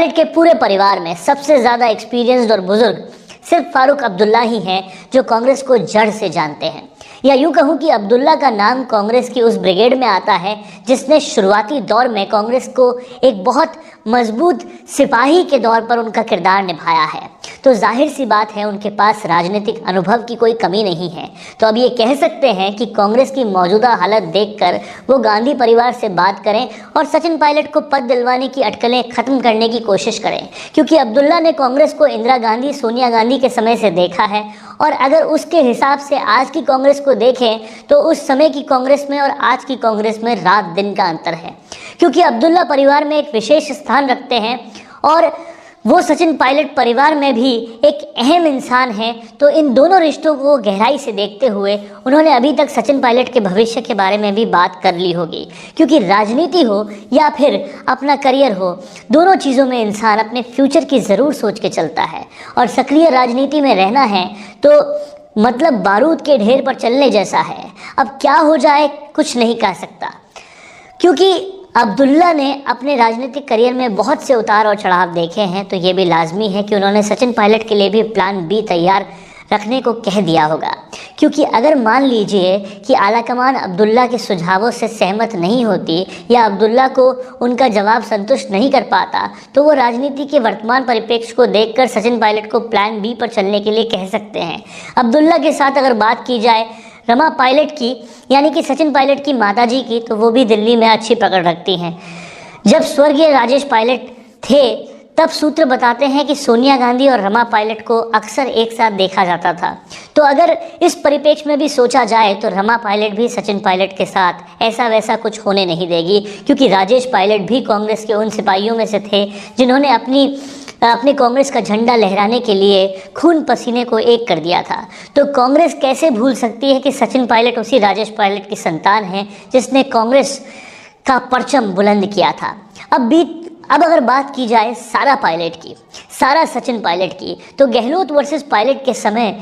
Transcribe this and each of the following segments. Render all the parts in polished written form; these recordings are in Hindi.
पायलट के पूरे परिवार में सबसे ज़्यादा एक्सपीरियंस्ड और बुजुर्ग सिर्फ फारूक अब्दुल्ला ही हैं जो कांग्रेस को जड़ से जानते हैं। या यूँ कहूँ कि अब्दुल्ला का नाम कांग्रेस की उस ब्रिगेड में आता है जिसने शुरुआती दौर में कांग्रेस को एक बहुत मजबूत सिपाही के दौर पर उनका किरदार निभाया है। तो जाहिर सी बात है उनके पास राजनीतिक अनुभव की कोई कमी नहीं है। तो अब ये कह सकते हैं कि कांग्रेस की मौजूदा हालत देखकर वो गांधी परिवार से बात करें और सचिन पायलट को पद दिलवाने की अटकलें खत्म करने की कोशिश करें, क्योंकि अब्दुल्ला ने कांग्रेस को इंदिरा गांधी, सोनिया गांधी के समय से देखा है। और अगर उसके हिसाब से आज की कांग्रेस को देखें तो उस समय की कांग्रेस में और आज की कांग्रेस में रात दिन का अंतर है, क्योंकि अब्दुल्ला परिवार में एक विशेष स्थान रखते हैं और वो सचिन पायलट परिवार में भी एक अहम इंसान है। तो इन दोनों रिश्तों को गहराई से देखते हुए उन्होंने अभी तक सचिन पायलट के भविष्य के बारे में भी बात कर ली होगी, क्योंकि राजनीति हो या फिर अपना करियर हो, दोनों चीज़ों में इंसान अपने फ्यूचर की ज़रूर सोच के चलता है। और सक्रिय राजनीति में रहना है तो मतलब बारूद के ढेर पर चलने जैसा है। अब क्या हो जाए कुछ नहीं कह सकता, क्योंकि अब्दुल्ला ने अपने राजनीतिक करियर में बहुत से उतार और चढ़ाव देखे हैं। तो ये भी लाजमी है कि उन्होंने सचिन पायलट के लिए भी प्लान बी तैयार रखने को कह दिया होगा, क्योंकि अगर मान लीजिए कि आलाकमान अब्दुल्ला के सुझावों से सहमत नहीं होती या अब्दुल्ला को उनका जवाब संतुष्ट नहीं कर पाता तो वो राजनीति के वर्तमान परिप्रेक्ष्य को देखकर सचिन पायलट को प्लान बी पर चलने के लिए कह सकते हैं। अब्दुल्ला के साथ अगर बात की जाए रमा पायलट की, यानी कि सचिन पायलट की माताजी की, तो वो भी दिल्ली में अच्छी पकड़ रखती हैं। जब स्वर्गीय राजेश पायलट थे तब सूत्र बताते हैं कि सोनिया गांधी और रमा पायलट को अक्सर एक साथ देखा जाता था। तो अगर इस परिप्रेक्ष्य में भी सोचा जाए तो रमा पायलट भी सचिन पायलट के साथ ऐसा वैसा कुछ होने नहीं देगी, क्योंकि राजेश पायलट भी कांग्रेस के उन सिपाहियों में से थे जिन्होंने अपने कांग्रेस का झंडा लहराने के लिए खून पसीने को एक कर दिया था। तो कांग्रेस कैसे भूल सकती है कि सचिन पायलट उसी राजेश पायलट की संतान हैं जिसने कांग्रेस का परचम बुलंद किया था। अब अगर बात की जाए सारा सचिन पायलट की, तो गहलोत वर्सेस पायलट के समय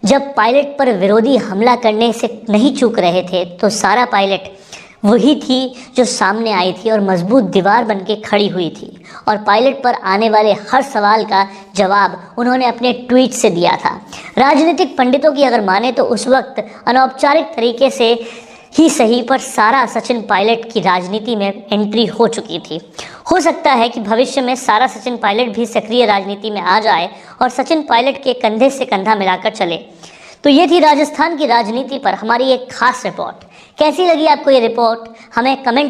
जब पायलट पर विरोधी हमला करने से नहीं चूक रहे थे तो सारा पायलट वही थी जो सामने आई थी और मजबूत दीवार बनके खड़ी हुई थी। और पायलट पर आने वाले हर सवाल का जवाब उन्होंने अपने ट्वीट से दिया था। राजनीतिक पंडितों की अगर माने तो उस वक्त अनौपचारिक तरीके से ही सही पर सारा सचिन पायलट की राजनीति में एंट्री हो चुकी थी। हो सकता है कि भविष्य में सारा सचिन पायलट भी सक्रिय राजनीति में आ जाए और सचिन पायलट के कंधे से कंधा मिलाकर चले। तो ये थी राजस्थान की राजनीति पर हमारी एक खास रिपोर्ट। कैसी लगी आपको ये रिपोर्ट हमें कमेंट